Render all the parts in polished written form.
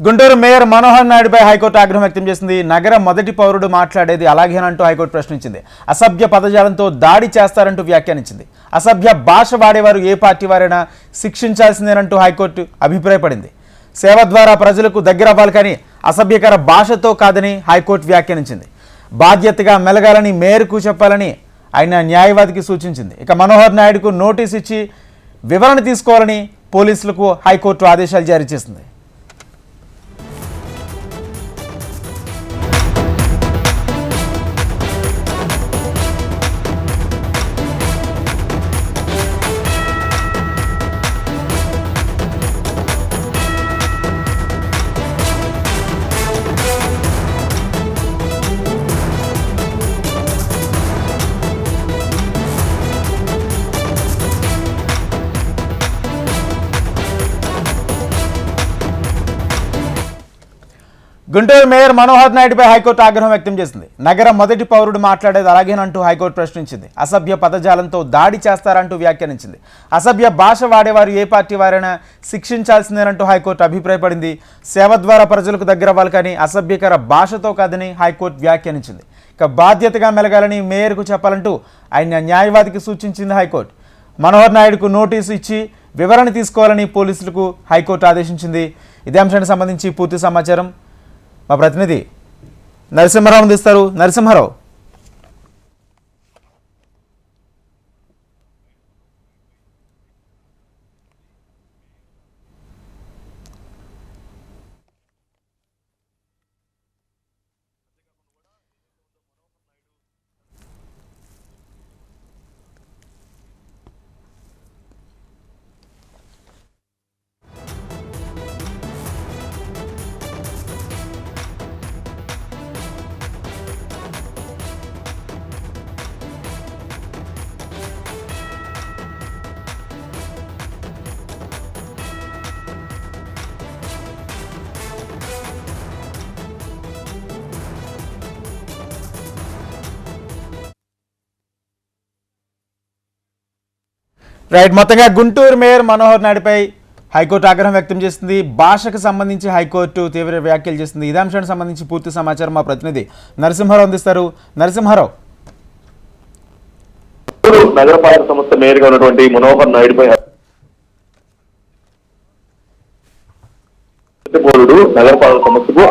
Guntur mayor Manohar నాయుడుపై high court ఆగ్రహం వ్యక్తం చేసింది. నగర మొదటి పౌరుడు మాట్లాడేది అలాగేనంటూ హైకోర్టు ప్రశ్నించింది. అసభ్య పదజాలంతో దాడి చేస్తారంటూ వ్యాఖ్యానించింది. అసభ్య భాష వాడేవారు ఏ పార్టీ వారైనా శిక్షించాల్సిందేనంటూ హైకోర్టు అభిప్రాయపడింది. సేవ ద్వారా ప్రజలకు దగ్గరవ్వాలి కానీ అసభ్యకర భాషతో కాదని హైకోర్టు వ్యాఖ్యానించింది. బాధ్యతగా మెలగాలని మేయర్కు చెప్పాలని ఆయన న్యాయవాదికి సూచించింది. ఇక మనోహర్ నాయుడుకు నోటీస్ ఇచ్చి వివరణ తీసుకోవాలని పోలీసులకు హైకోర్టు ఆదేశాలు జారీ చేసింది. గుంటూరు మేయర్ మనోహర్ నాయుడుపై హైకోర్టు ఆగ్రహం వ్యక్తం చేసింది. నగర మొదటి పౌరుడు మాట్లాడేది అలాగేనంటూ హైకోర్టు ప్రశ్నించింది. అసభ్య పదజాలంతో దాడి చేస్తారంటూ వ్యాఖ్యానించింది. అసభ్య భాష వాడేవారు ఏ పార్టీ వారైనా శిక్షించాల్సిందేనంటూ హైకోర్టు అభిప్రాయపడింది. సేవ ద్వారా ప్రజలకు దగ్గరవ్వాలి కానీ అసభ్యకర భాషతో కాదని హైకోర్టు వ్యాఖ్యానించింది. ఇక బాధ్యతగా మెలగాలని మేయర్కు చెప్పాలంటూ ఆయన న్యాయవాదికి సూచించింది హైకోర్టు. మనోహర్ నాయుడుకు నోటీసు ఇచ్చి వివరణ తీసుకోవాలని పోలీసులకు హైకోర్టు ఆదేశించింది. ఇదే అంశానికి సంబంధించి పూర్తి సమాచారం మా ప్రతినిధి నరసింహారావు అందిస్తారు. నరసింహారావు, రైట్, మొత్తంగా గుంటూరు మేయర్ మనోహర్ నాయుడుపై హైకోర్టు ఆగ్రహం వ్యక్తం చేసింది. భాషకు సంబంధించి హైకోర్టు తీవ్ర వ్యాఖ్యలు చేసింది. ఇదే అంశానికి సంబంధించి పూర్తి సమాచారం మా ప్రతినిధి నరసింహారావు అందిస్తారు. నరసింహారావు, నగరపాలక సంస్థ మేయర్గా ఉన్నటువంటి మనోహర్ నాయుడుపై పౌరుడు నగరపాలక సంస్థకు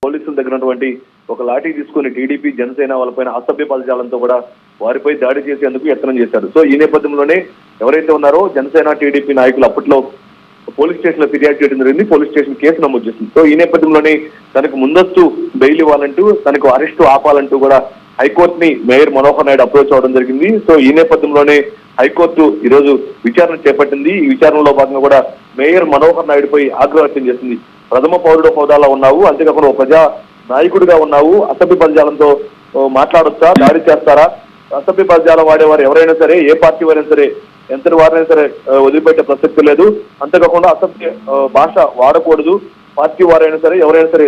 పోలీసుల దగ్గర ఒక లాఠీ తీసుకుని టీడీపీ జనసేన వాళ్ళపైన అసభ్య పదజాలంతో కూడా వారిపై దాడి చేసేందుకు యత్నం చేశారు. సో ఈ నేపథ్యంలోనే ఎవరైతే ఉన్నారో జనసేన టీడీపీ నాయకులు అప్పట్లో పోలీస్ స్టేషన్ లో ఫిర్యాదు చేయడం జరిగింది. పోలీస్ స్టేషన్ కేసు నమోదు చేసింది. సో ఈ నేపథ్యంలోనే తనకు ముందస్తు బెయిల్ ఇవ్వాలంటూ, తనకు అరెస్టు ఆపాలంటూ కూడా హైకోర్టుని మేయర్ మనోహర్ నాయుడు అప్రోచ్ అవడం జరిగింది. సో ఈ నేపథ్యంలోనే హైకోర్టు ఈ రోజు విచారణ చేపట్టింది. ఈ విచారణలో భాగంగా కూడా మేయర్ మనోహర్ నాయుడుపై ఆగ్రహం వ్యక్తం చేసింది. ప్రథమ పౌరుడు హోదాలో ఉన్నావు, అంతేకాకుండా ఒక ప్రజా నాయకుడిగా ఉన్నావు, అసభ్య పదజాలంతో మాట్లాడొచ్చా, దాడి చేస్తారా? అసభ్య పదజాలం వాడేవారు ఎవరైనా సరే, ఏ పార్టీ వారైనా సరే, ఎంతటి వారైనా సరే వదిలిపెట్టే ప్రసక్తి లేదు. అంతేకాకుండా అసభ్య భాష వాడకూడదు, పార్టీ వారైనా సరే ఎవరైనా సరే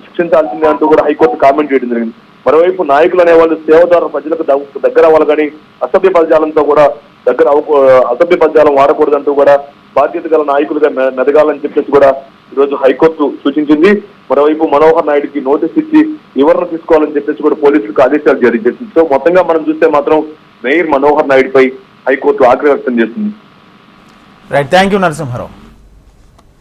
శిక్షించాల్సిందే అంటూ కూడా హైకోర్టు కామెంట్ చేయడం జరిగింది. మరోవైపు నాయకులు అనేవాళ్ళు సేవ ద్వారా ప్రజలకు దగ్గర అవ్వాలి కానీ అసభ్య పదజాలంతో కూడా అసభ్య పదజాలం వాడకూడదంటూ కూడా బాధ్యత గల నాయకులుగా మెదగాలని చెప్పేసి కూడా ఈరోజు హైకోర్టు సూచించింది. మరోవైపు మనోహర్ నాయుడుకి నోటీస్ ఇచ్చి వివరణ తీసుకోవాలని చెప్పేసి కూడా పోలీసులకు ఆదేశాలు జారీ చేసింది. సో మొత్తంగా మనం చూస్తే మాత్రం మేయర్ మనోహర్ నాయుడుపై హైకోర్టు ఆగ్రహం వ్యక్తం చేసింది. Right, thank you Narasimha Rao.